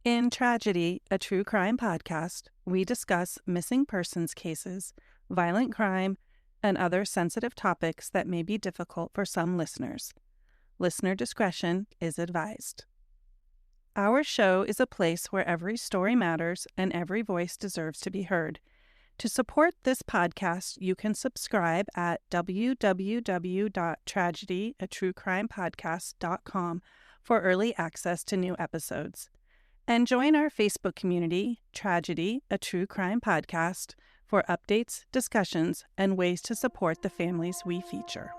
In Tragedy, a true crime podcast, we discuss missing persons cases, violent crime, and other sensitive topics that may be difficult for some listeners. Listener discretion is advised. Our show is a place where every story matters and every voice deserves to be heard. To support this podcast, you can subscribe at www.tragedy@truecrimepodcast.com for early access to new episodes. And join our Facebook community, Tragedy, a True Crime Podcast, for updates, discussions, and ways to support the families we feature.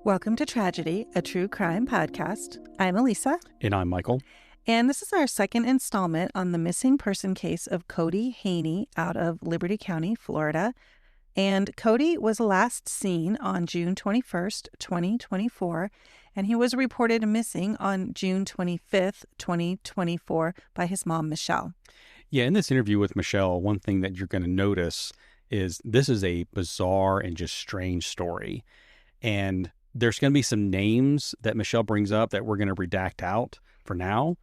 Welcome to Tragedy, a True Crime Podcast. I'm Elisa. And I'm Michael. And this is our second installment on the missing person case of Cody Haney out of Liberty County, Florida. And Cody was last seen on June 21st, 2024, and he was reported missing on June 25th, 2024 by his mom, Michele. Yeah, in this interview with Michele, one thing that you're going to notice is this is a bizarre and just strange story. And there's going to be some names that Michele brings up that we're going to redact out for now.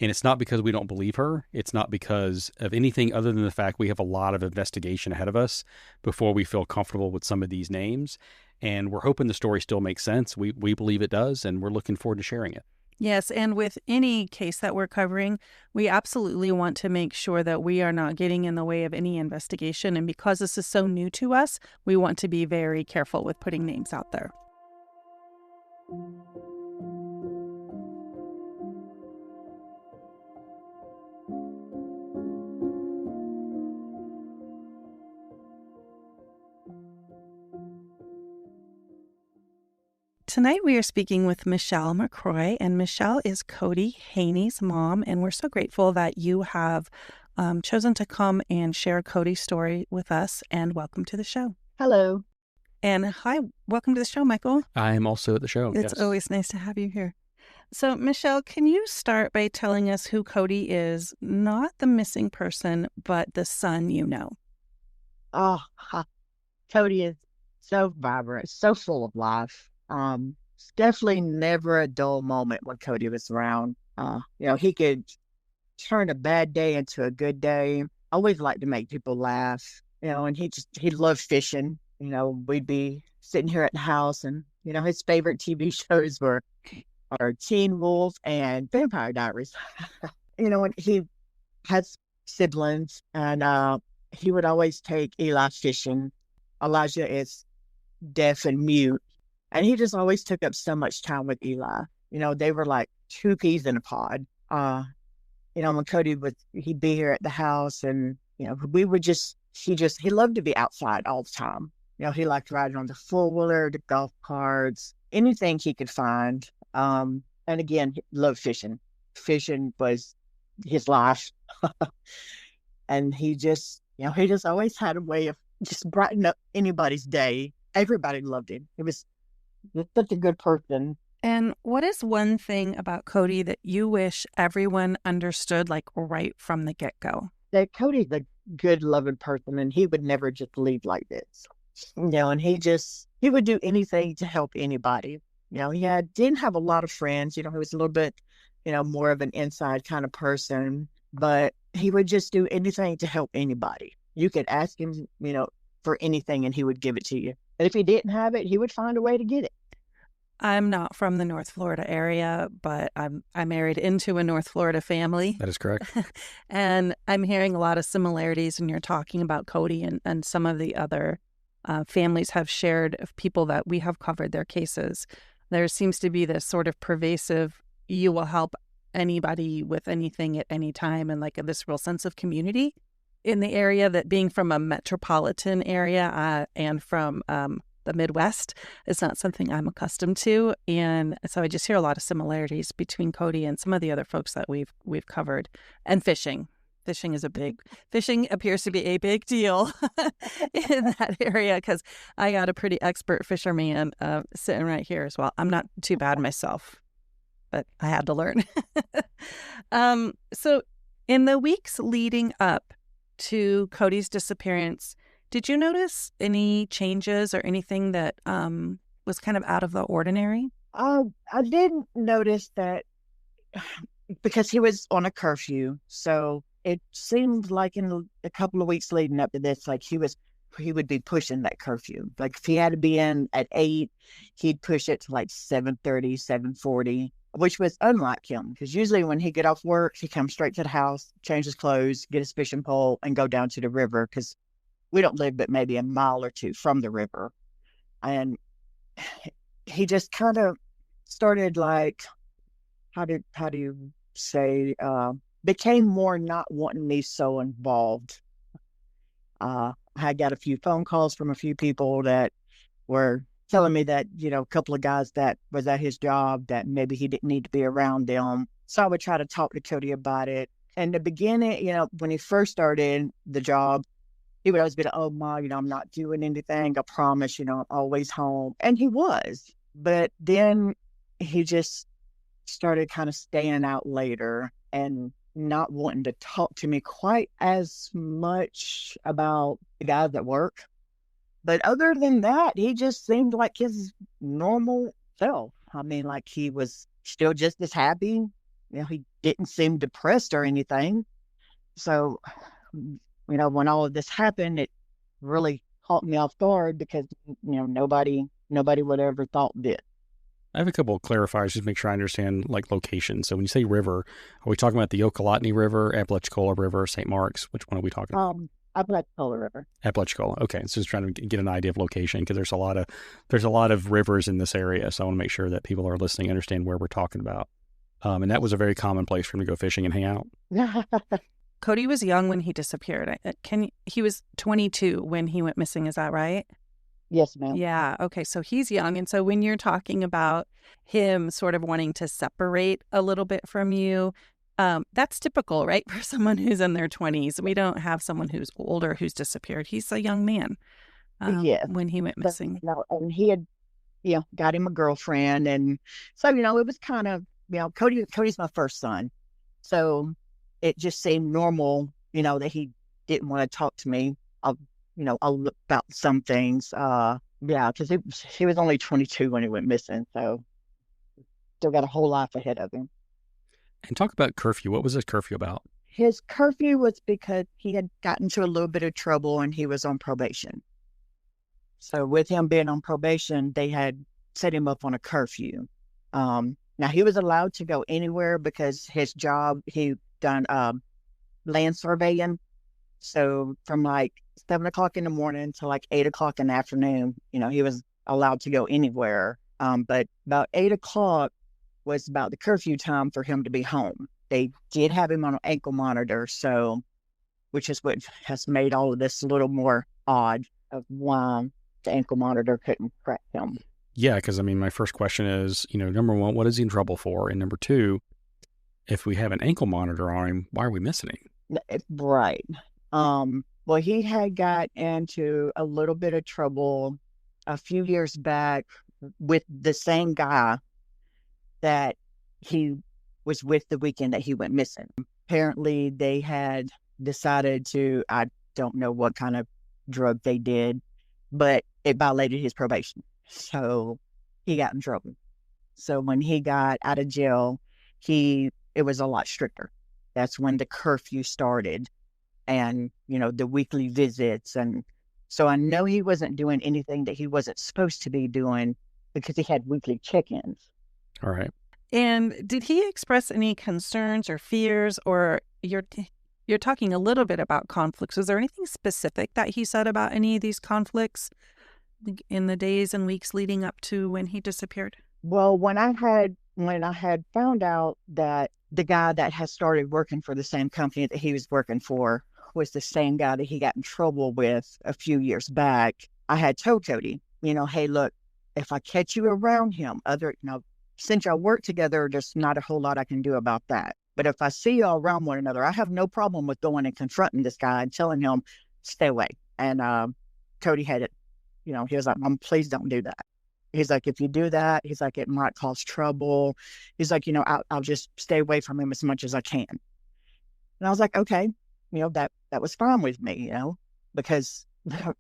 And it's not because we don't believe her. It's not because of anything other than the fact we have a lot of investigation ahead of us before we feel comfortable with some of these names. And we're hoping the story still makes sense. We believe it does, and we're looking forward to sharing it. Yes, and with any case that we're covering, we absolutely want to make sure that we are not getting in the way of any investigation. And because this is so new to us, we want to be very careful with putting names out there. Tonight we are speaking with Michele McRoy, and Michele is Cody Haney's mom, and we're so grateful that you have chosen to come and share Cody's story with us, and welcome to the show. Hello. And hi, welcome to the show, Michael. I am also at the show. It's always nice to have you here. So, Michele, can you start by telling us who Cody is, not the missing person, but the son you know? Oh, Cody is so vibrant, so full of life. It's definitely never a dull moment when Cody was around. He could turn a bad day into a good day. Always liked to make people laugh, and he loved fishing. We'd be sitting here at the house and, his favorite TV shows were Teen Wolf and Vampire Diaries. And he has siblings, and he would always take Eli fishing. Elijah is deaf and mute. And he just always took up so much time with Eli. They were like two peas in a pod. When Cody he'd be here at the house, and, he loved to be outside all the time. He liked riding on the four-wheeler, the golf carts, anything he could find. And again, he loved fishing. Fishing was his life. And he just always had a way of just brightening up anybody's day. Everybody loved him. He was such a good person. And what is one thing about Cody that you wish everyone understood, like right from the get-go? That Cody's a good, loving person, and he would never just leave like this. And he would do anything to help anybody. He didn't have a lot of friends. He was a little bit, more of an inside kind of person, but he would just do anything to help anybody. You could ask him, for anything, and he would give it to you. And if he didn't have it, he would find a way to get it. I'm not from the North Florida area, but I'm married into a North Florida family. That is correct. And I'm hearing a lot of similarities when you're talking about Cody and some of the other families have shared of people that we have covered their cases. There seems to be this sort of pervasive, you will help anybody with anything at any time, and like this real sense of community in the area, that being from a metropolitan area and from the Midwest is not something I'm accustomed to. And so I just hear a lot of similarities between Cody and some of the other folks that we've covered. And fishing. Fishing appears to be a big deal in that area, because I got a pretty expert fisherman sitting right here as well. I'm not too bad myself, but I had to learn. So in the weeks leading up to Cody's disappearance, did you notice any changes or anything that was kind of out of the ordinary? I did notice that because he was on a curfew, so it seemed like in a couple of weeks leading up to this, like he would be pushing that curfew. Like if he had to be in at 8, he'd push it to like 7:30, 7:40, which was unlike him. Because usually when he get off work, he comes straight to the house, change his clothes, get his fishing pole, and go down to the river. Because we don't live but maybe a mile or two from the river. And he just kind of started like, how do you say, became more not wanting me so involved. I got a few phone calls from a few people that were telling me that, a couple of guys that was at his job that maybe he didn't need to be around them. So I would try to talk to Cody about it. In the beginning, when he first started the job, he would always be like, "Oh, Ma, I'm not doing anything. I promise, I'm always home." And he was. But then he just started kind of staying out later and not wanting to talk to me quite as much about the guys at work. But other than that, he just seemed like his normal self. I mean, like he was still just as happy. He didn't seem depressed or anything. So, when all of this happened, it really caught me off guard because, nobody would ever thought this. I have a couple of clarifiers just to make sure I understand like location. So when you say river, are we talking about the Okolotny River, Apalachicola River, St. Mark's? Which one are we talking about? Apalachicola River. Apalachicola. Okay, so just trying to get an idea of location because there's a lot of rivers in this area. So I want to make sure that people who are listening understand where we're talking about. And that was a very common place for him to go fishing and hang out. Cody was young when he disappeared. He was 22 when he went missing. Is that right? Yes, ma'am. Yeah. Okay. So he's young. And so when you're talking about him sort of wanting to separate a little bit from you, that's typical, right? For someone who's in their 20s. We don't have someone who's older who's disappeared. He's a young man when he went missing. And he had, got him a girlfriend. And so, it was kind of, Cody's my first son. So it just seemed normal, that he didn't want to talk to me about some things. Because he was only 22 when he went missing. So still got a whole life ahead of him. And talk about curfew. What was his curfew about? His curfew was because he had gotten into a little bit of trouble and he was on probation. So with him being on probation, they had set him up on a curfew. Now he was allowed to go anywhere because his job, he done land surveying. So from like 7 o'clock in the morning to like 8 o'clock in the afternoon, he was allowed to go anywhere. But about 8 o'clock was about the curfew time for him to be home. They did have him on an ankle monitor, which is what has made all of this a little more odd of why the ankle monitor couldn't track him. Yeah, because my first question is, number one, what is he in trouble for? And number two, if we have an ankle monitor on him, why are we missing him? Right. Well, he had got into a little bit of trouble a few years back with the same guy that he was with the weekend that he went missing. Apparently, they had decided I don't know what kind of drug they did, but it violated his probation. So he got in trouble. So when he got out of jail, it was a lot stricter. That's when the curfew started and, the weekly visits. And so I know he wasn't doing anything that he wasn't supposed to be doing because he had weekly check-ins. All right. And did he express any concerns or fears, or you're talking a little bit about conflicts? Was there anything specific that he said about any of these conflicts in the days and weeks leading up to when he disappeared? Well, when I had found out that the guy that had started working for the same company that he was working for was the same guy that he got in trouble with a few years back, I had told Cody, hey, look, if I catch you around him, since y'all work together, there's not a whole lot I can do about that. But if I see y'all around one another, I have no problem with going and confronting this guy and telling him, stay away. And Cody had it, he was like, Mom, please don't do that. He's like, if you do that, he's like, it might cause trouble. He's like, I'll just stay away from him as much as I can. And I was like, okay, that was fine with me, because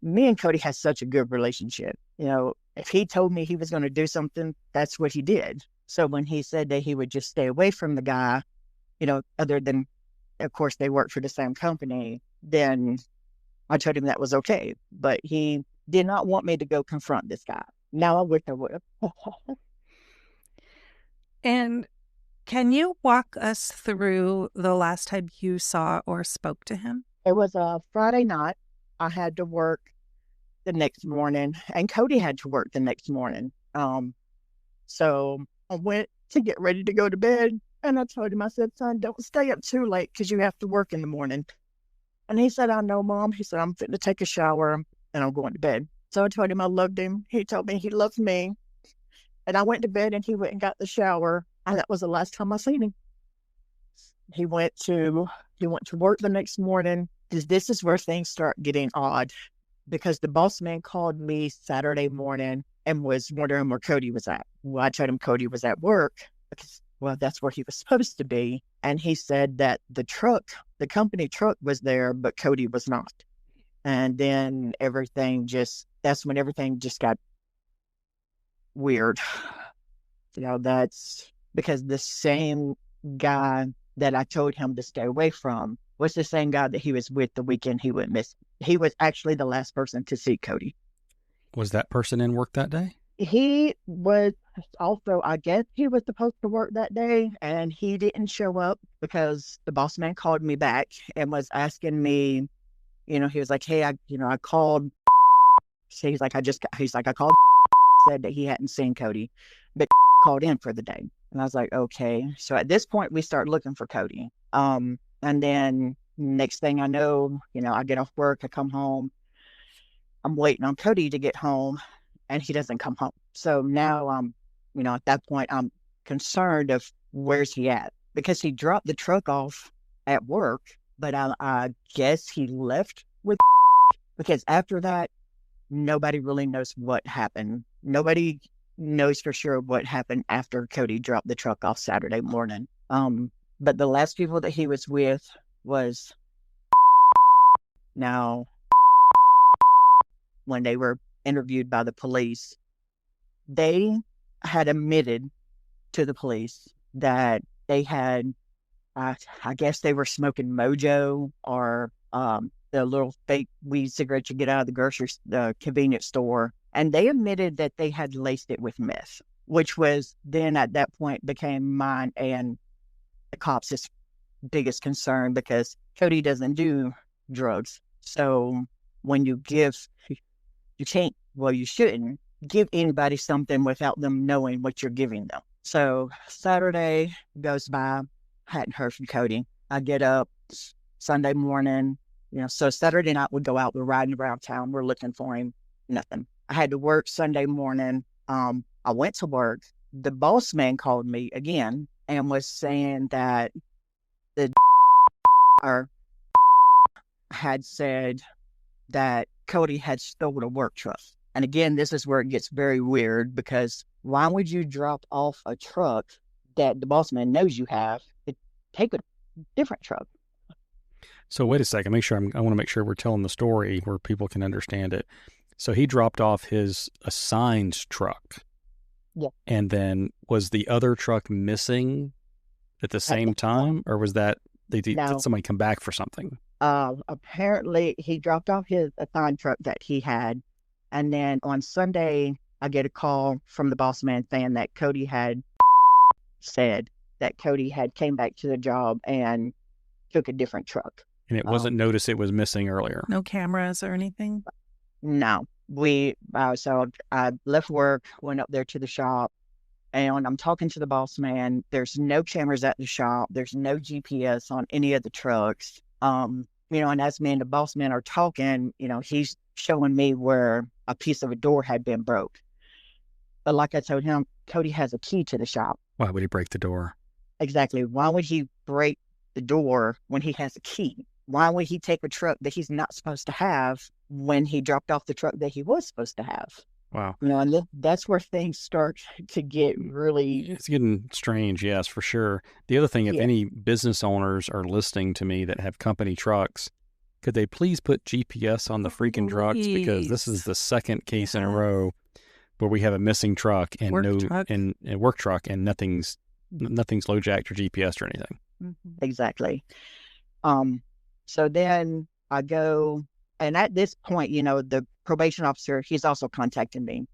me and Cody had such a good relationship. If he told me he was going to do something, that's what he did. So when he said that he would just stay away from the guy, other than, of course, they worked for the same company, then I told him that was okay. But he did not want me to go confront this guy. Now I wish I would have. And can you walk us through the last time you saw or spoke to him? It was a Friday night. I had to work the next morning, and Cody had to work the next morning. So I went to get ready to go to bed, and I told him, I said, son, don't stay up too late because you have to work in the morning. And he said, I know, Mom. He said, I'm fitting to take a shower, and I'm going to bed. So I told him I loved him. He told me he loved me. And I went to bed, and he went and got the shower, and that was the last time I seen him. He went to work the next morning. This is where things start getting odd, because the boss man called me Saturday morning and was wondering where Cody was at. Well, I told him Cody was at work because, well, that's where he was supposed to be. And he said that the company truck was there, but Cody was not. And then that's when everything just got weird. That's because the same guy that I told him to stay away from was the same guy that he was with the weekend he went missing. He was actually the last person to see Cody. Was that person in work that day? He was also, I guess he was supposed to work that day, and he didn't show up because the boss man called me back and was asking me, he was like, hey, I called. So he's like, I called, said that he hadn't seen Cody, but called in for the day. And I was like, okay. So at this point, we start looking for Cody. And then next thing I know, I get off work, I come home. I'm waiting on Cody to get home, and he doesn't come home. So now at that point, I'm concerned of where's he at, because he dropped the truck off at work, but I guess he left with because after that, nobody really knows what happened. Nobody knows for sure what happened after Cody dropped the truck off Saturday morning. But the last people that he was with was now when they were interviewed by the police, they had admitted to the police that they had, I guess they were smoking Mojo or the little fake weed cigarettes you get out of the convenience store. And they admitted that they had laced it with meth, which was then at that point became mine and the cops' biggest concern, because Cody doesn't do drugs. So when you shouldn't give anybody something without them knowing what you're giving them. So Saturday goes by, hadn't heard from Cody. I get up Sunday morning, so Saturday night we go out, we're riding around town, we're looking for him, nothing. I had to work Sunday morning. I went to work. The boss man called me again and was saying that the had said that Cody had stolen a work truck. And again, this is where it gets very weird, because why would you drop off a truck that the boss man knows you have to take a different truck? So wait a second. I want to make sure we're telling the story where people can understand it. So he dropped off his assigned truck. Yeah. And then was the other truck missing at the same time? Or was that, did somebody come back for something? Apparently he dropped off his assigned truck that he had. And then on Sunday, I get a call from the boss man saying that Cody had said that Cody had came back to the job and took a different truck. And it wasn't noticed it was missing earlier? No cameras or anything? No. So I left work, went up there to the shop, and I'm talking to the boss man. There's no cameras at the shop. There's no GPS on any of the trucks. And as me and the boss man are talking, he's showing me where a piece of a door had been broke. But like I told him, Cody has a key to the shop. Why would he break the door? Exactly. Why would he break the door when he has a key? Why would he take a truck that he's not supposed to have when he dropped off the truck that he was supposed to have? Wow. And that's where things start to get really, It's getting strange, yes, for sure. The other thing, if yeah, any business owners are listening to me that have company trucks, could they please put GPS on the freaking trucks? Because this is Please. the second case in a Yes. row where we have a missing truck and Work no truck. and a work truck and nothing's low jacked or GPS or anything. Mhm. exactly. Um, so then I go, and at this point, the probation officer, he's also contacting me.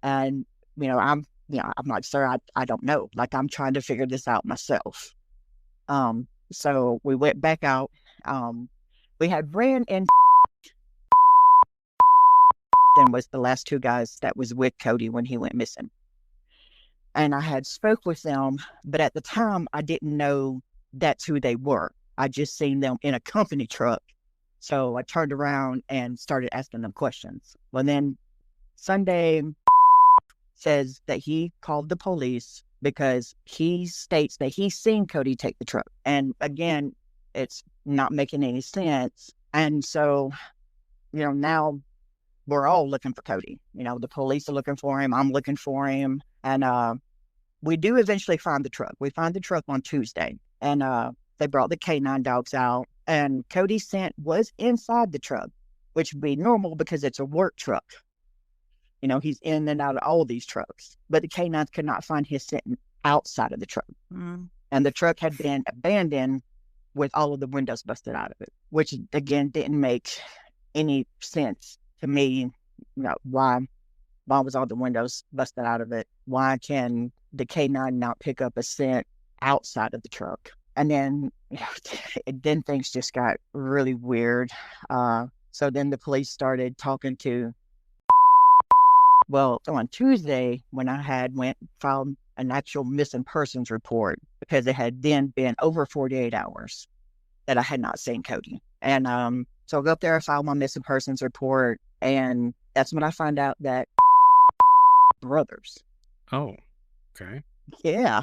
And, I'm like, sir, I don't know. Like, I'm trying to figure this out myself. So we went back out. We had ran in and was the last two guys that was with Cody when he went missing. And I had spoke with them, but at the time I didn't know that's who they were. I just seen them in a company truck. So I turned around and started asking them questions. Well, then Sunday says that he called the police because he states that he's seen Cody take the truck. And again, it's not making any sense. And so, now we're all looking for Cody. The police are looking for him. I'm looking for him. And we do eventually find the truck. We find the truck on Tuesday. And they brought the K9 dogs out. And Cody's scent was inside the truck, which would be normal because it's a work truck. He's in and out of all these trucks. But the K9s could not find his scent outside of the truck. Mm. And the truck had been abandoned with all of the windows busted out of it, which again didn't make any sense to me. Why was all the windows busted out of it? Why can the K9 not pick up a scent outside of the truck? And then, then things just got really weird. So then the police started talking to. Well, on Tuesday, when I had filed an actual missing persons report, because it had then been over 48 hours that I had not seen Cody. And so I go up there, I filed my missing persons report, and that's when I find out that brothers. Oh, okay. Yeah.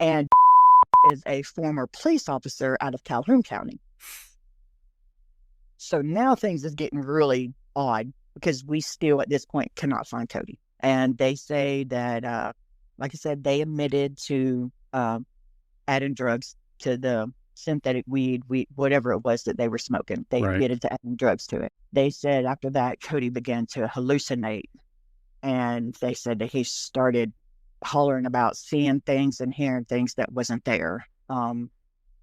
And is a former police officer out of Calhoun County. So now things is getting really odd because we still at this point cannot find Cody. And they say that, like I said, they admitted to adding drugs to the synthetic weed, whatever it was that they were smoking. They Right. admitted to adding drugs to it. They said after that, Cody began to hallucinate. And they said that he started hollering about seeing things and hearing things that wasn't there. And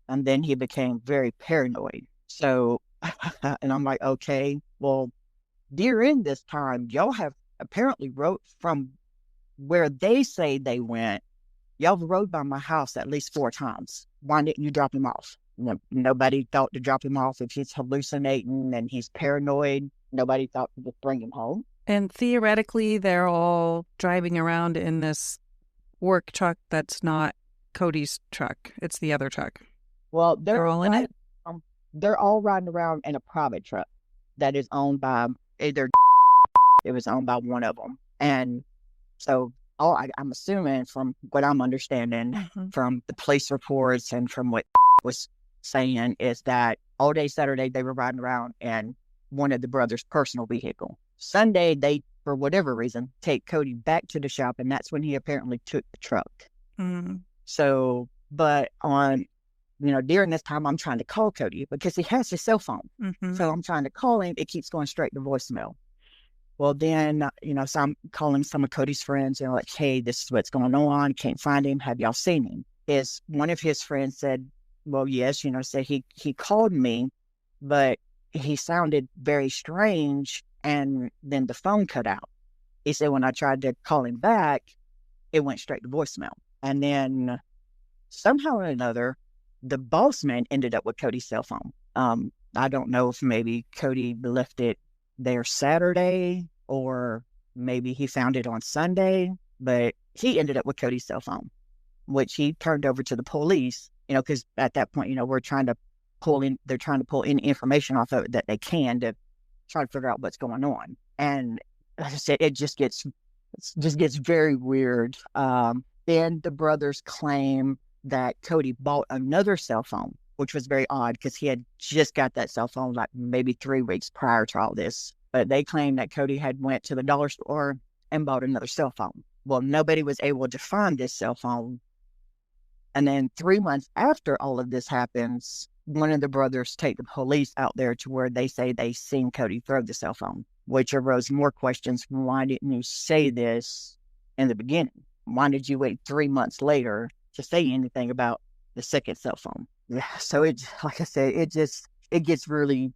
then he became very paranoid. So, and I'm like, okay, well, during this time, y'all have apparently wrote from where they say they went. Y'all rode by my house at least 4 times. Why didn't you drop him off? Nobody thought to drop him off if he's hallucinating and he's paranoid. Nobody thought to just bring him home. And theoretically, they're all driving around in this work truck that's not Cody's truck. It's the other truck. Well, They're all in it? They're all riding around in a private truck that is owned by either. It was owned by one of them. And so I'm assuming from what I'm understanding from the police reports and from what was saying is that all day Saturday they were riding around in one of the brothers' personal vehicle. Sunday, they, for whatever reason, take Cody back to the shop, and that's when he apparently took the truck. Mm. So, but on, during this time, I'm trying to call Cody because he has his cell phone. Mm-hmm. So I'm trying to call him. It keeps going straight to voicemail. Well, then, so I'm calling some of Cody's friends and like, hey, this is what's going on. Can't find him. Have y'all seen him? One of his friends said, well, yes, said he called me, but he sounded very strange. And then the phone cut out. He said, when I tried to call him back, it went straight to voicemail. And then somehow or another, the boss man ended up with Cody's cell phone. I don't know if maybe Cody left it there Saturday or maybe he found it on Sunday, but he ended up with Cody's cell phone, which he turned over to the police, because at that point, they're trying to pull any information off of it that they can to try to figure out what's going on. And like I said, it just gets very weird. Then the brothers claim that Cody bought another cell phone, which was very odd because he had just got that cell phone like maybe 3 weeks prior to all this. but they claimed that Cody had went to the dollar store and bought another cell phone. Well, nobody was able to find this cell phone. And then 3 months after all of this happens, one of the brothers take the police out there to where they say they seen Cody throw the cell phone, which arose more questions. Why didn't you say this in the beginning? Why did you wait 3 months later to say anything about the second cell phone? Yeah, so it, like I said, it gets really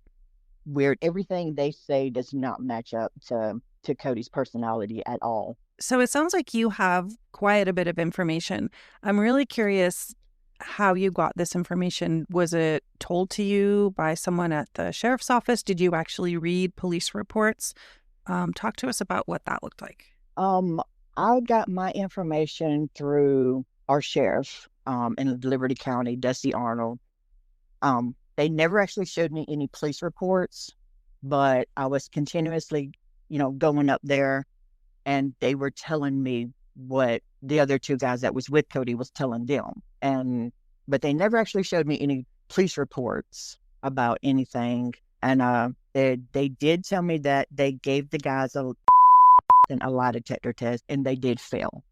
weird. Everything they say does not match up to Cody's personality at all. So it sounds like you have quite a bit of information. I'm really curious how you got this information. Was it told to you by someone at the sheriff's office? Did you actually read police reports? Talk to us about what that looked like. I got my information through our sheriff in Liberty County, Dusty Arnold. They never actually showed me any police reports, but I was continuously, going up there, and they were telling me what the other two guys that was with Cody was telling them. But they never actually showed me any police reports about anything. And they did tell me that they gave the guys a lie detector test, and they did fail.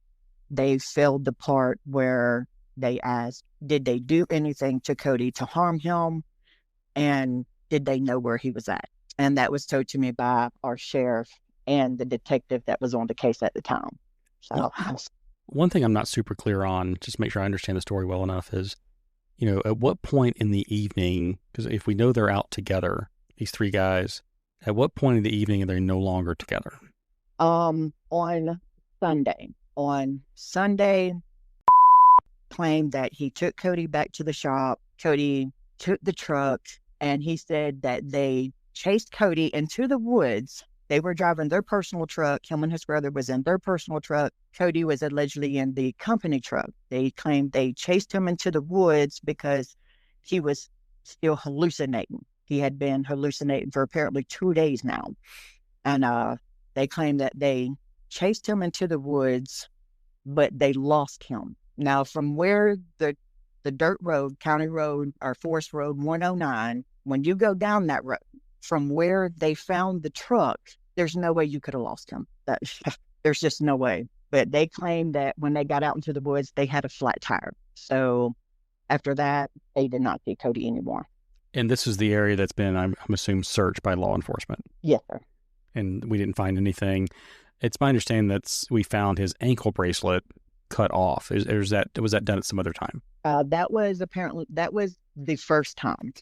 They failed the part where they asked, did they do anything to Cody to harm him? And did they know where he was at? And that was told to me by our sheriff and the detective that was on the case at the time. So one thing I'm not super clear on, just to make sure I understand the story well enough, is, at what point in the evening, because if we know they're out together, these three guys, at what point in the evening are they no longer together? On Sunday, claimed that he took Cody back to the shop. Cody took the truck, and he said that they chased Cody into the woods. They were driving their personal truck. Him and his brother was in their personal truck. Cody was allegedly in the company truck. They claimed they chased him into the woods because he was still hallucinating. He had been hallucinating for apparently 2 days now. And they claimed that they chased him into the woods, but they lost him. Now, from where the dirt road, county road, or Forest Road 109, when you go down that road, from where they found the truck, there's no way you could have lost him. There's just no way. But they claimed that when they got out into the woods, they had a flat tire. So after that, they did not see Cody anymore. And this is the area that's been, I'm assuming, searched by law enforcement. Yes, sir. And we didn't find anything. It's my understanding that we found his ankle bracelet cut off. Was that done at some other time? That was the first time,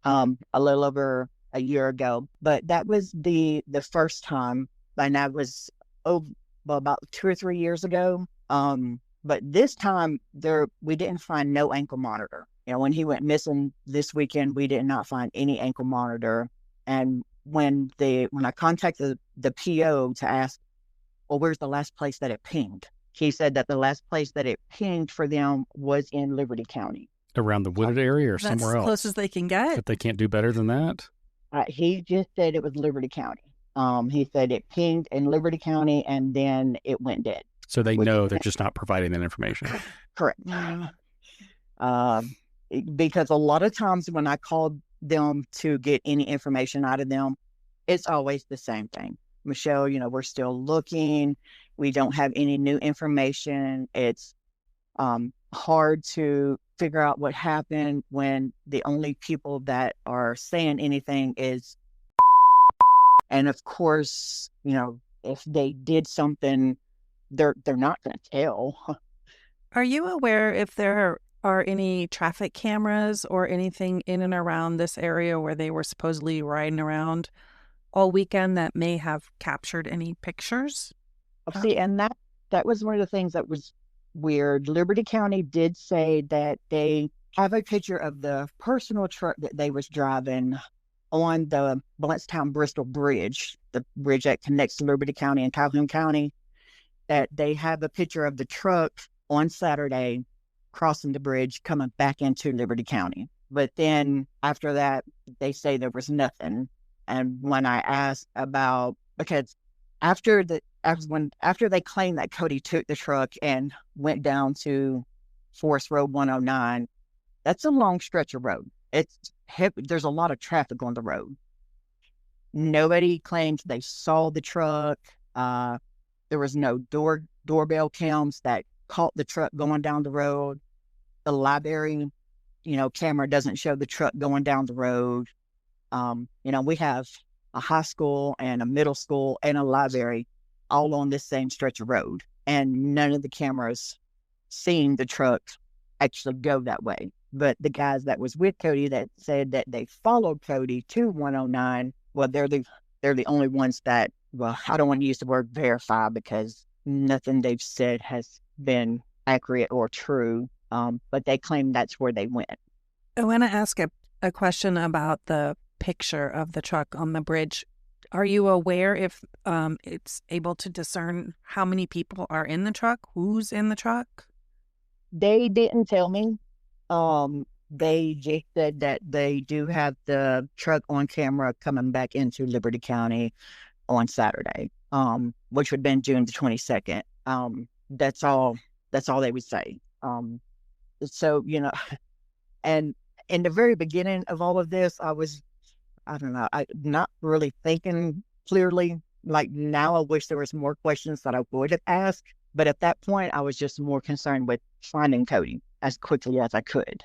a little over a year ago. But that was the first time, and that was about 2 or 3 years ago. But this time we didn't find no ankle monitor. When he went missing this weekend, we did not find any ankle monitor. And when I contacted the PO to ask, well, where's the last place that it pinged? He said that the last place that it pinged for them was in Liberty County. Around the wooded area or somewhere else? That's as close as they can get. But they can't do better than that? He just said it was Liberty County. He said it pinged in Liberty County, and then it went dead. So they know they're just not providing that information. Correct. Because a lot of times when I called them to get any information out of them, it's always the same thing. Michelle, we're still looking. We don't have any new information. It's hard to figure out what happened when the only people that are saying anything is, and of course, if they did something, they're not going to tell. Are you aware if there are any traffic cameras or anything in and around this area where they were supposedly riding around all weekend that may have captured any pictures? See, and that was one of the things that was weird. Liberty County did say that they have a picture of the personal truck that they was driving on the Blountstown-Bristol Bridge, the bridge that connects Liberty County and Calhoun County, that they have a picture of the truck on Saturday crossing the bridge coming back into Liberty County. But then after that, they say there was nothing. And when I asked about, because after they claimed that Cody took the truck and went down to Forest Road 109, that's a long stretch of road. It's heavy. There's a lot of traffic on the road. Nobody claims they saw the truck. There was no doorbell cams that caught the truck going down the road. The library, camera doesn't show the truck going down the road. We have a high school and a middle school and a library all on this same stretch of road, and none of the cameras seen the truck actually go that way. But the guys that was with Cody that said that they followed Cody to 109, well, they're the only ones that, well, I don't want to use the word verify because nothing they've said has been accurate or true. But they claim that's where they went. I want to ask a question about the picture of the truck on the bridge. Are you aware if it's able to discern how many people are in the truck? Who's in the truck? They didn't tell me. They just said that they do have the truck on camera coming back into Liberty County on Saturday, which would have been June the 22nd. That's all they would say. So, and in the very beginning of all of this, I don't know, not really thinking clearly. Like now, I wish there was more questions that I would have asked. But at that point, I was just more concerned with finding Cody as quickly as I could.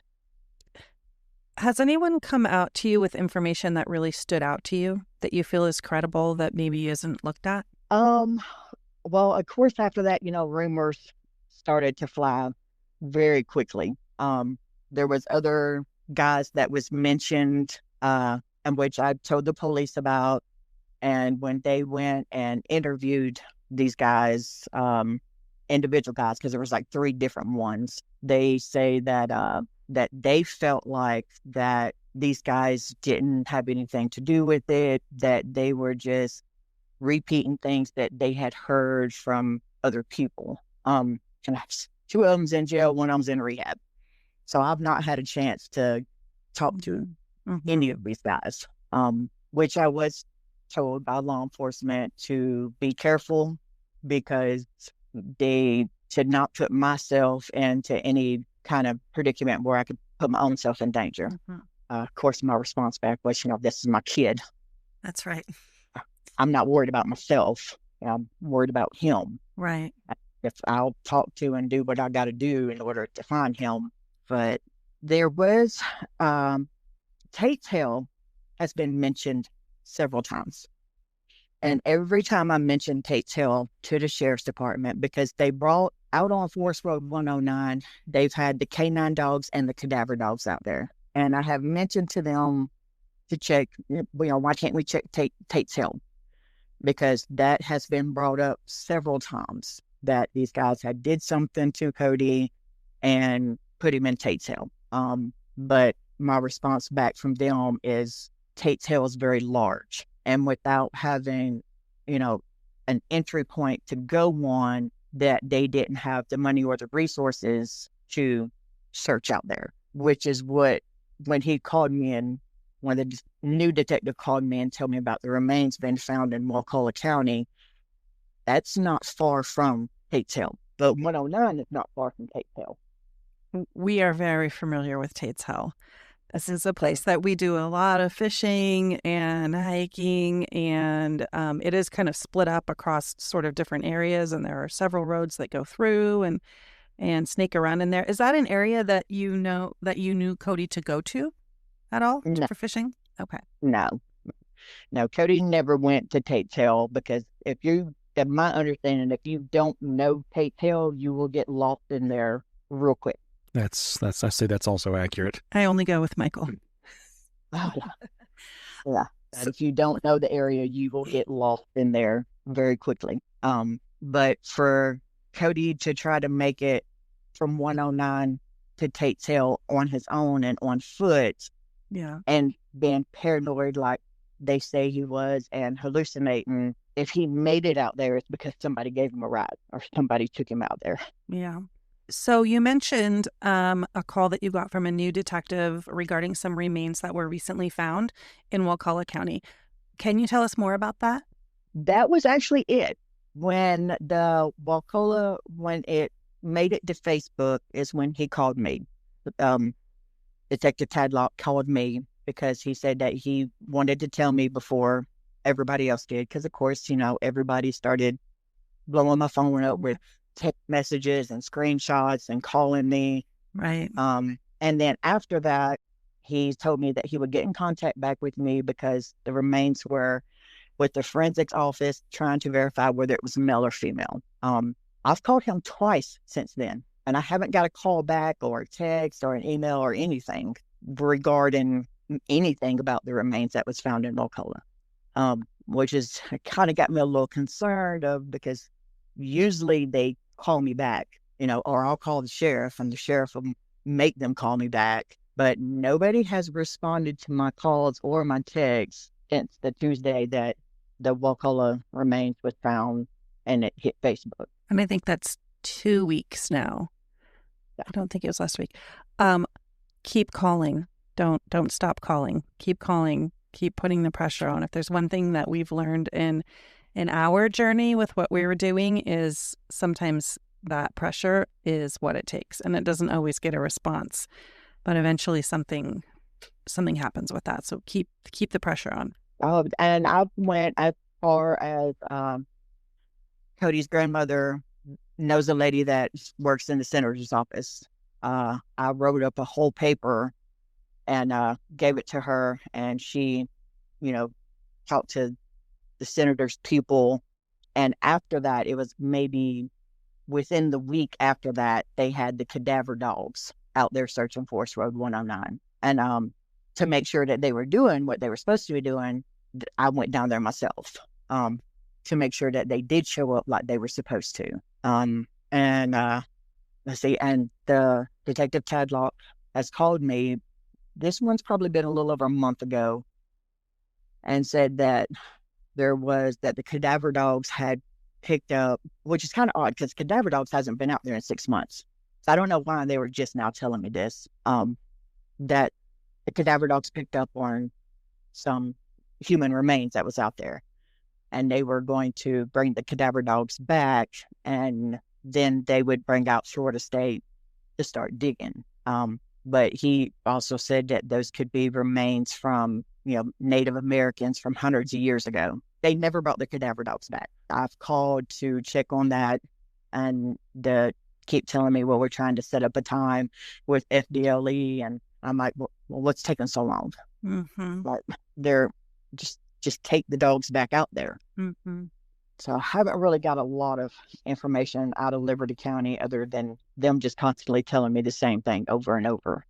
Has anyone come out to you with information that really stood out to you that you feel is credible that maybe isn't looked at? Well, of course, after that, rumors started to fly very quickly. There was other guys that was mentioned, and which I told the police about. And when they went and interviewed these guys, individual guys, because there was like 3 different ones, they say that that they felt like that these guys didn't have anything to do with it, that they were just repeating things that they had heard from other people. And 2 of them's in jail, 1 of them's in rehab. So I've not had a chance to talk to any of these guys, which I was told by law enforcement to be careful because they should not put myself into any kind of predicament where I could put my own self in danger. Of course, my response back was, this is my kid. That's right. I'm not worried about myself. I'm worried about him. Right. If I'll talk to and do what I got to do in order to find him. But there was, Tate's Hill has been mentioned several times. And every time I mentioned Tate's Hill to the sheriff's department, because they brought out on Forest Road 109, they've had the canine dogs and the cadaver dogs out there. And I have mentioned to them to check, why can't we check Tate's Hill? Because that has been brought up several times that these guys had did something to Cody and put him in Tate's Hill. But my response back from them is Tate's Hill is very large. And without having, an entry point to go on, that they didn't have the money or the resources to search out there, which is what, when he called me in, when the new detective called me and told me about the remains being found in Wakulla County, that's not far from Tate's Hill. But 109 is not far from Tate's Hill. We are very familiar with Tate's Hill. This is a place that we do a lot of fishing and hiking, and it is kind of split up across sort of different areas, and there are several roads that go through and snake around in there. Is that an area that you knew Cody to go to at all for fishing? Okay. No, Cody never went to Tate's Hill because my understanding, if you don't know Tate's Hill, you will get lost in there real quick. I say that's also accurate. I only go with Michael. Yeah. If you don't know the area, you will get lost in there very quickly. But for Cody to try to make it from 109 to Tate's Hill on his own and on foot, and being paranoid like they say he was and hallucinating, if he made it out there, it's because somebody gave him a ride or somebody took him out there. Yeah. So you mentioned a call that you got from a new detective regarding some remains that were recently found in Wakulla County. Can you tell us more about that? That was actually it. When the Wakulla, when it made it to Facebook, is when he called me. Detective Tadlock called me because he said that he wanted to tell me before everybody else did. Because, of course, everybody started blowing my phone up with text messages and screenshots and calling me. Right. And then after that, he told me that he would get in contact back with me because the remains were with the forensics office trying to verify whether it was male or female. I've called him twice since then, and I haven't got a call back or a text or an email or anything regarding anything about the remains that was found in Wakulla, which is kind of got me a little concerned because usually they call me back, or I'll call the sheriff and the sheriff will make them call me back. But nobody has responded to my calls or my texts since the Tuesday that the Wakulla remains was found and it hit Facebook. And I think that's 2 weeks now. Yeah. I don't think it was last week. Keep calling. Don't stop calling. Keep calling. Keep putting the pressure on. If there's one thing that we've learned in our journey with what we were doing is sometimes that pressure is what it takes, and it doesn't always get a response, but eventually something happens with that. So keep the pressure on. And I went as far as Cody's grandmother knows a lady that works in the senator's office. I wrote up a whole paper and gave it to her, and she, talked to the senator's people. And after that, it was maybe within the week after that, they had the cadaver dogs out there searching Forest Road 109. And to make sure that they were doing what they were supposed to be doing, I went down there myself to make sure that they did show up like they were supposed to. And let's see, and the Detective Tadlock has called me. This one's probably been a little over a month ago, and said that the cadaver dogs had picked up, which is kind of odd because cadaver dogs hasn't been out there in 6 months. So I don't know why they were just now telling me this, that the cadaver dogs picked up on some human remains that was out there, and they were going to bring the cadaver dogs back, and then they would bring out Florida State to start digging. But he also said that those could be remains from, Native Americans from hundreds of years ago. They never brought the cadaver dogs back. I've called to check on that, and they keep telling me, well, we're trying to set up a time with FDLE, and I'm like, well, what's taking so long? Mm-hmm. Like, they're just take the dogs back out there. Mm-hmm. So I haven't really got a lot of information out of Liberty County other than them just constantly telling me the same thing over and over.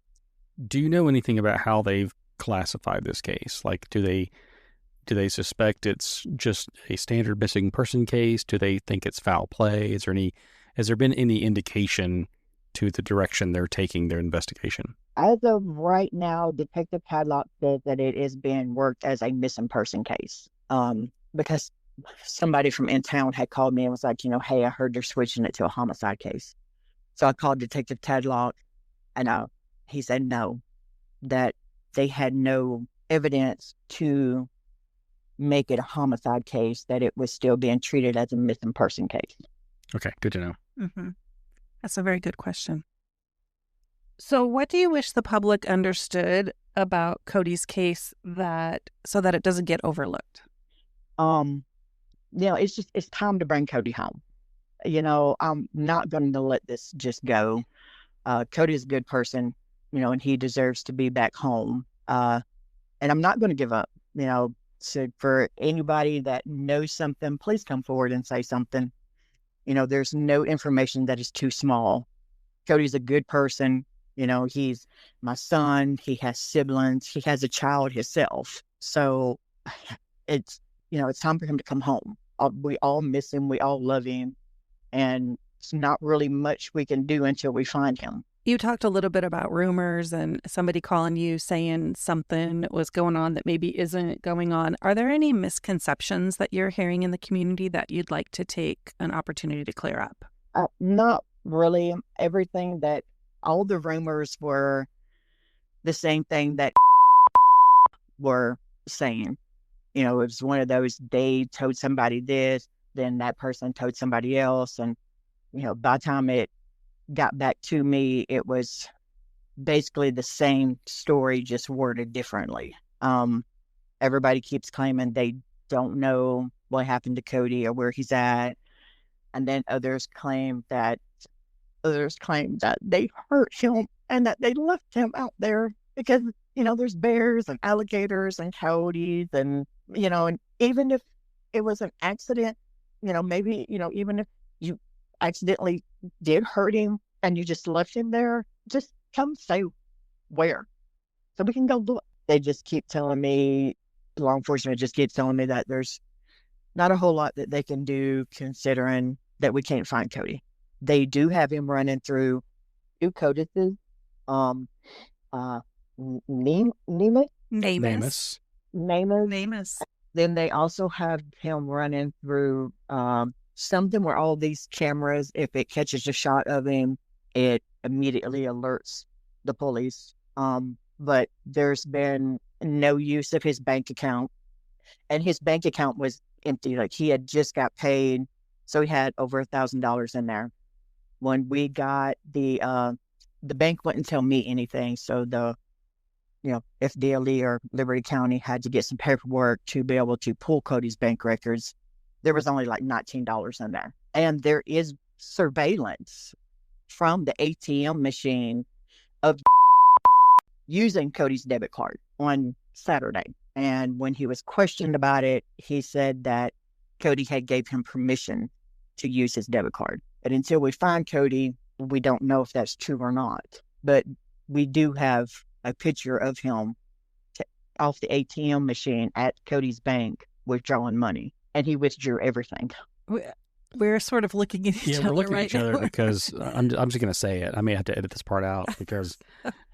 Do you know anything about how they've classified this case? Like, do they suspect it's just a standard missing person case? Do they think it's foul play? Has there been any indication to the direction they're taking their investigation? As of right now, Detective Tadlock says that it is being worked as a missing person case. Because somebody from in town had called me and was like, hey, I heard they're switching it to a homicide case. So I called Detective Tadlock, and he said no, that they had no evidence to make it a homicide case, that it was still being treated as a missing person case. Okay, good to know. Mm-hmm. That's a very good question. So what do you wish the public understood about Cody's case so that it doesn't get overlooked? It's time to bring Cody home. I'm not going to let this just go. Cody is a good person, and he deserves to be back home. And I'm not going to give up. So for anybody that knows something, please come forward and say something. There's no information that is too small. Cody's a good person. He's my son. He has siblings. He has a child himself. So it's time for him to come home. We all miss him. We all love him. And it's not really much we can do until we find him. You talked a little bit about rumors and somebody calling you saying something was going on that maybe isn't going on. Are there any misconceptions that you're hearing in the community that you'd like to take an opportunity to clear up? Not really. All the rumors were the same thing that were saying. It was one of those, they told somebody this, then that person told somebody else. And, by the time it got back to me, it was basically the same story, just worded differently. Everybody keeps claiming they don't know what happened to Cody or where he's at. And then others claim that they hurt him and that they left him out there because, there's bears and alligators and coyotes and, and even if it was an accident, maybe, even if you accidentally did hurt him and you just left him there, just come say where so we can go look. They just keep telling me, law enforcement just keeps telling me that there's not a whole lot that they can do considering that we can't find Cody. They do have him running through two codices, Namus. Then they also have him running through something where all these cameras, if it catches a shot of him, it immediately alerts the police. But there's been no use of his bank account, and his bank account was empty. Like he had just got paid, so he had over $1,000 in there. When we got the bank wouldn't tell me anything, so if DLE or Liberty County had to get some paperwork to be able to pull Cody's bank records, there was only like $19 in there. And there is surveillance from the ATM machine of using Cody's debit card on Saturday. And when he was questioned about it, he said that Cody had gave him permission to use his debit card. But until we find Cody, we don't know if that's true or not. But we do have a picture of him off the ATM machine at Cody's bank withdrawing money. And he withdrew everything. We're sort of looking at each other we're looking right at each other now. because I'm just going to say it. I may have to edit this part out because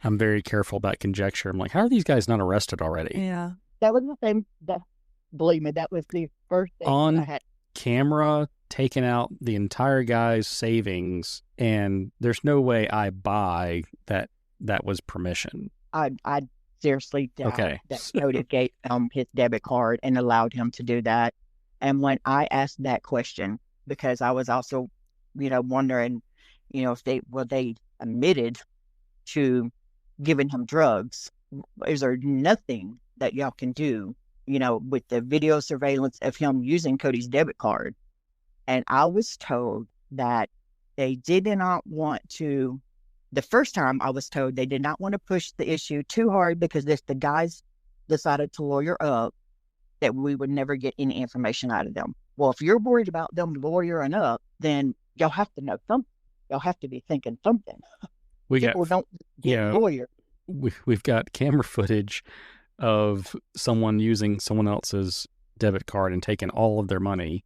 I'm very careful about conjecture. I'm like, how are these guys not arrested already? Yeah. That was the same. Believe me, that was the first thing on I had. Camera, taking out the entire guy's savings, and there's no way I buy that was permission. I seriously doubt that Cody gave him his debit card and allowed him to do that. And when I asked that question, because I was also, wondering, if they admitted to giving him drugs, is there nothing that y'all can do, with the video surveillance of him using Cody's debit card? And I was told that they did not want to. The first time I was told they did not want to push the issue too hard because if the guys decided to lawyer up, that we would never get any information out of them. Well, if you're worried about them lawyering up, then y'all have to know something. Y'all have to be thinking something. People don't get lawyers. We've got camera footage of someone using someone else's debit card and taking all of their money.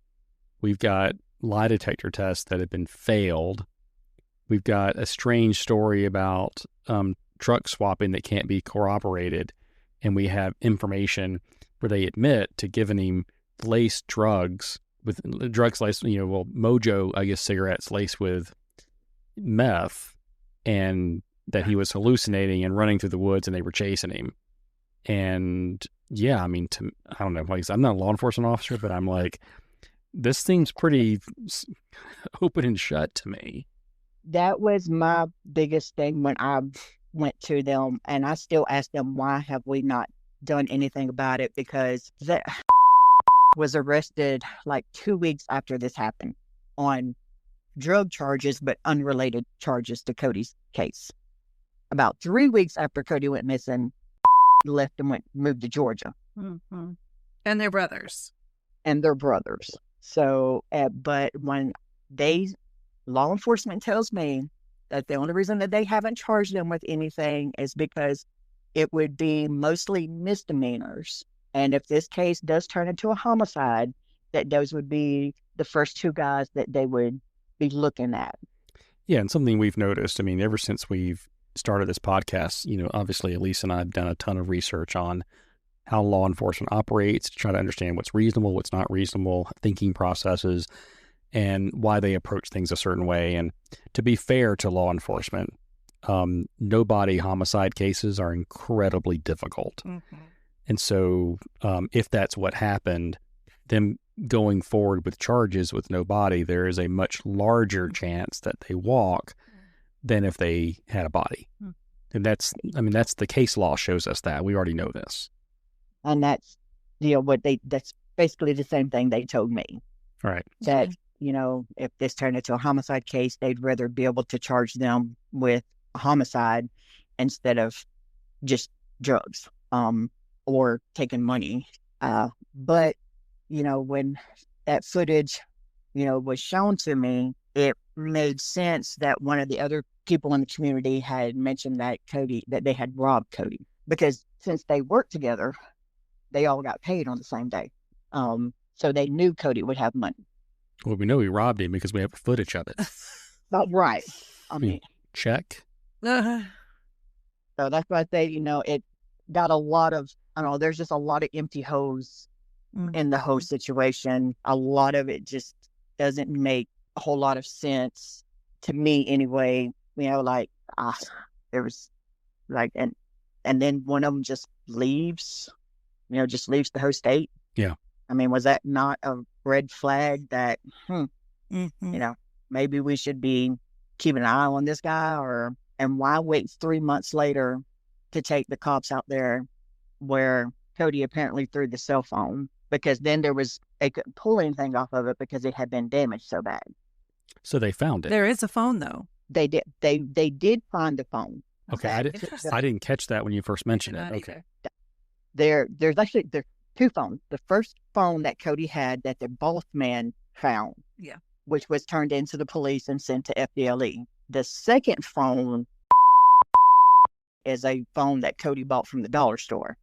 We've got lie detector tests that have been failed. We've got a strange story about truck swapping that can't be corroborated. And we have information where they admit to giving him laced drugs with drugs laced, Mojo, I guess, cigarettes laced with meth, and that he was hallucinating and running through the woods and they were chasing him. And I don't know, like I'm not a law enforcement officer, but I'm like, this seems pretty open and shut to me. That was my biggest thing when I went to them, and I still ask them, why have we not done anything about it? Because that was arrested like 2 weeks after this happened on drug charges, but unrelated charges to Cody's case. About 3 weeks after Cody went missing, left and moved to Georgia. Mm-hmm. And their brothers. So, but when law enforcement tells me that the only reason that they haven't charged them with anything is because it would be mostly misdemeanors. And if this case does turn into a homicide, that those would be the first two guys that they would be looking at. Yeah, and something we've noticed, ever since we've started this podcast, obviously Elise and I have done a ton of research on how law enforcement operates to try to understand what's reasonable, what's not reasonable, thinking processes, and why they approach things a certain way. And to be fair to law enforcement, no-body homicide cases are incredibly difficult. Mm-hmm. And so if that's what happened, them going forward with charges with no body, there is a much larger chance that they walk than if they had a body. Mm-hmm. And that's the case law shows us that. We already know this. And that's, that's basically the same thing they told me. Right. That, if this turned into a homicide case, they'd rather be able to charge them with a homicide instead of just drugs, or taking money. But, when that footage, was shown to me, it made sense that one of the other people in the community had mentioned that they had robbed Cody, because since they worked together, they all got paid on the same day. So they knew Cody would have money. Well, we know we robbed him because we have footage of it. Right. I mean, check. So that's why I say, it got a lot of, I don't know, there's just a lot of empty holes in the whole situation. A lot of it just doesn't make a whole lot of sense to me anyway. There was like, and then one of them just leaves, just leaves the whole state. Yeah. I mean, was that not a red flag that, maybe we should be keeping an eye on this guy? And why wait 3 months later to take the cops out there where Cody apparently threw the cell phone? Because then they couldn't pull anything off of it because it had been damaged so bad. So they found it. There is a phone, though. They did. They did find the phone. Okay, I didn't catch that when you first mentioned it. Okay. There's two phones. The first phone that Cody had that the boss man found, which was turned into the police and sent to FDLE. The second phone is a phone that Cody bought from the dollar store,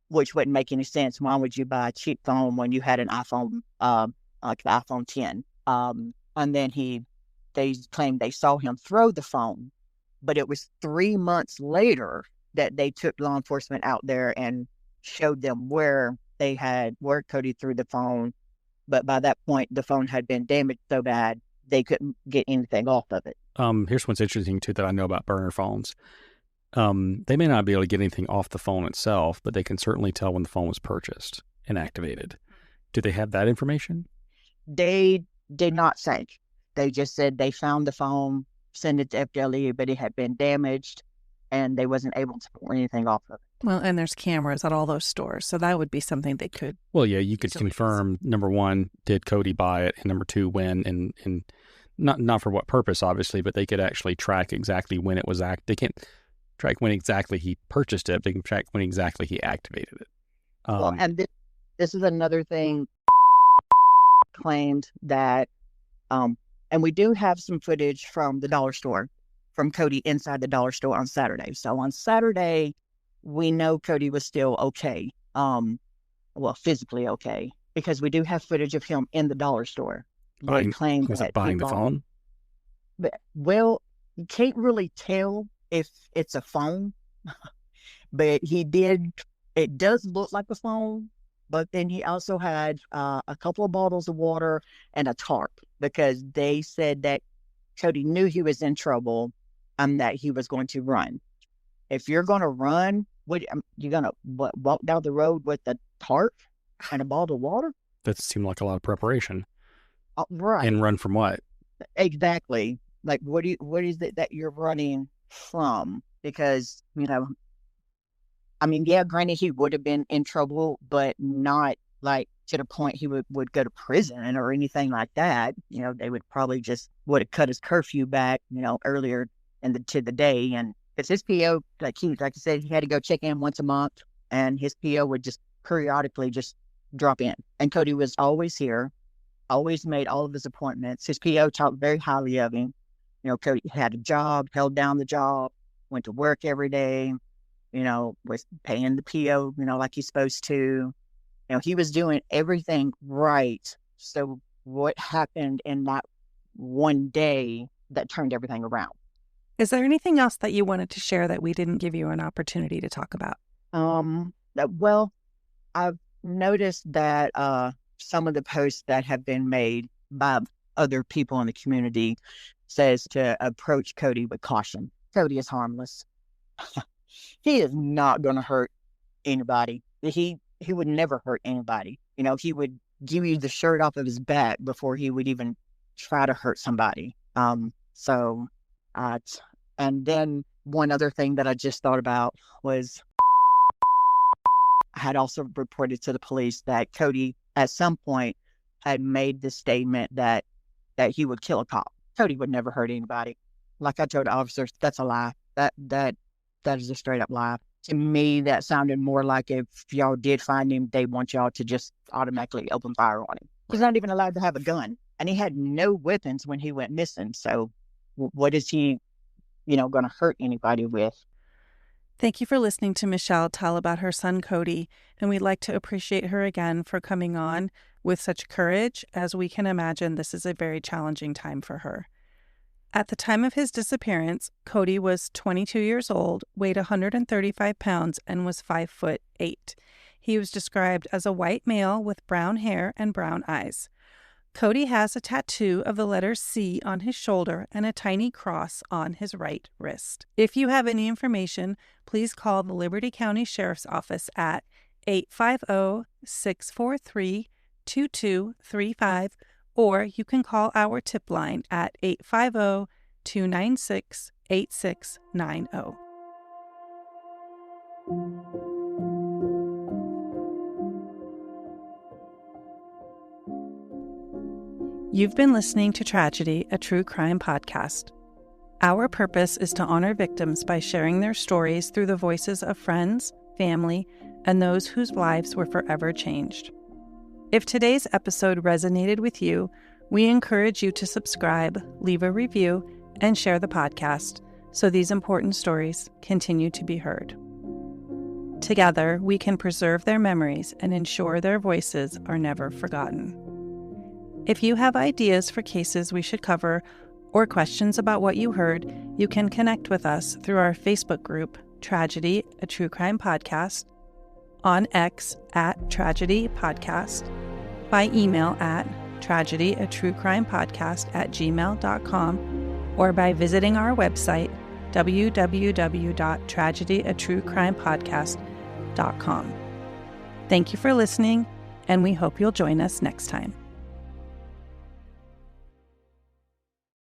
which wouldn't make any sense. Why would you buy a cheap phone when you had an iPhone, like the iPhone 10? And then they claimed they saw him throw the phone, but it was 3 months later that they took law enforcement out there and showed them where Cody threw the phone. But by that point, the phone had been damaged so bad they couldn't get anything off of it. Here's what's interesting too that I know about burner phones. They may not be able to get anything off the phone itself, but they can certainly tell when the phone was purchased and activated. Do they have that information? They did not say. They just said they found the phone, sent it to FDLE, but it had been damaged and they wasn't able to pull anything off of it. Well, and there's cameras at all those stores, so that would be something they could. Well, yeah, you could confirm, number one, did Cody buy it, and number two, when, and not for what purpose, obviously, but they could actually track exactly when it was They can't track when exactly he purchased it. They can track when exactly he activated it. Well, and this is another thing claimed that, and we do have some footage from the dollar store, from Cody inside the dollar store on Saturday. So on Saturday, we know Cody was still okay, physically okay, because we do have footage of him in the dollar store. Buying the phone? Well, you can't really tell if it's a phone, but it does look like a phone, but then he also had a couple of bottles of water and a tarp, because they said that Cody knew he was in trouble and that he was going to run. If you're going to run, you're going to walk down the road with a tarp and a bottle of water? That seemed like a lot of preparation. Right. And run from what? Exactly. Like, what is it that you're running from? Because, granted, he would have been in trouble, but not like to the point he would go to prison or anything like that. They would probably would have cut his curfew back, earlier to the day. And because his PO, like I said, he had to go check in once a month, and his PO would just periodically just drop in. And Cody was always here, always made all of his appointments. His PO talked very highly of him. Cody had a job, held down the job, went to work every day, was paying the PO, like he's supposed to. He was doing everything right. So what happened in that one day that turned everything around? Is there anything else that you wanted to share that we didn't give you an opportunity to talk about? Well, I've noticed that some of the posts that have been made by other people in the community says to approach Cody with caution. Cody is harmless. He is not going to hurt anybody. He would never hurt anybody. He would give you the shirt off of his back before he would even try to hurt somebody. And then one other thing that I just thought about was had also reported to the police that Cody at some point had made the statement that he would kill a cop. Cody would never hurt anybody. Like I told the officers, that's a lie. That is a straight up lie. To me, that sounded more like if y'all did find him, they want y'all to just automatically open fire on him. He's not even allowed to have a gun, and he had no weapons when he went missing. So what is he, going to hurt anybody with? Thank you for listening to Michele tell about her son, Cody, and we'd like to appreciate her again for coming on with such courage, as we can imagine this is a very challenging time for her. At the time of his disappearance, Cody was 22 years old, weighed 135 pounds, and was 5'8". He was described as a white male with brown hair and brown eyes. Cody has a tattoo of the letter C on his shoulder and a tiny cross on his right wrist. If you have any information, please call the Liberty County Sheriff's Office at 850-643-2235, or you can call our tip line at 850-296-8690. You've been listening to Tragedy, a true crime podcast. Our purpose is to honor victims by sharing their stories through the voices of friends, family, and those whose lives were forever changed. If today's episode resonated with you, we encourage you to subscribe, leave a review, and share the podcast so these important stories continue to be heard. Together, we can preserve their memories and ensure their voices are never forgotten. If you have ideas for cases we should cover or questions about what you heard, you can connect with us through our Facebook group, Tragedy, a True Crime Podcast, on X at Tragedy Podcast, by email at tragedyaTrueCrimePodcast@gmail.com, or by visiting our website, www.tragedyaTrueCrimePodcast.com. Thank you for listening, and we hope you'll join us next time.